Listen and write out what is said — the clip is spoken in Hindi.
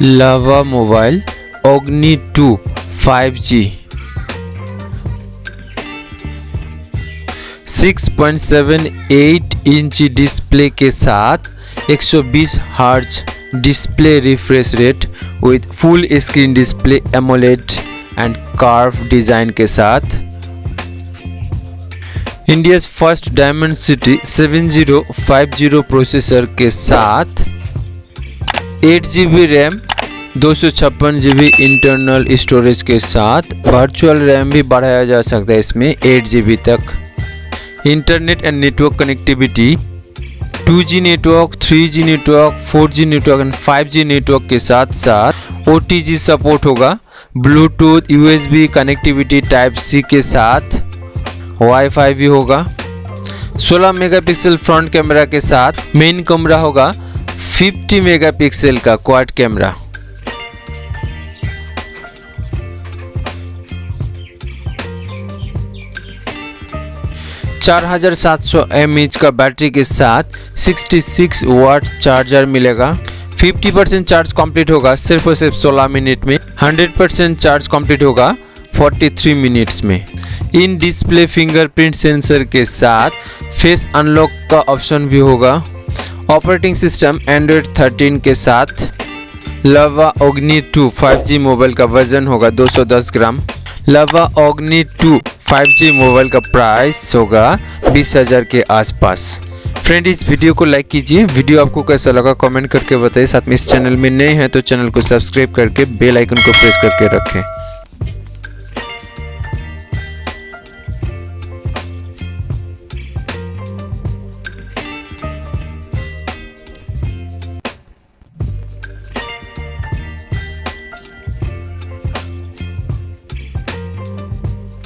लावा mobile OGNI 2 5G 6.78 inch display के साथ 120 hertz display refresh rate with full screen display AMOLED and curve design के साथ इंडियाज फर्स्ट डायमेंसिटी 7050 प्रोसेसर के साथ 8GB RAM 256GB internal storage के साथ वर्चुअल रैम भी बढ़ाया जा सकता है इसमें 8GB तक। Internet and network connectivity 2G network, 3G network, 4G network and 5G network के साथ साथ OTG सपोर्ट होगा। Bluetooth USB connectivity type C के साथ वाईफाई भी होगा। 16 मेगापिक्सल फ्रंट कैमरा के साथ मेन कैमरा होगा 50 मेगापिक्सल का क्वाड कैमरा। चार 4700 mAh का बैटरी के साथ 66 वाट चार्जर मिलेगा। 50% चार्ज कंप्लीट होगा सिर्फ और सिर्फ 16 मिनट में। 100% चार्ज कंप्लीट होगा 43 मिनट्स में। इन डिस्प्ले फिंगरप्रिंट सेंसर के साथ फेस अनलॉक का ऑप्शन भी होगा। ऑपरेटिंग सिस्टम एंड्रॉयड 13 के साथ लावा OGNI 2 5G मोबाइल का वजन होगा 210 ग्राम। लावा OGNI 2 5G मोबाइल का प्राइस होगा 20,000 के आसपास। फ्रेंड, इस वीडियो को लाइक कीजिए। वीडियो आपको कैसा लगा कमेंट करके बताइए। साथ में इस चैनल में नए हैं तो चैनल को सब्सक्राइब करके बेल आइकन को प्रेस करके रखें।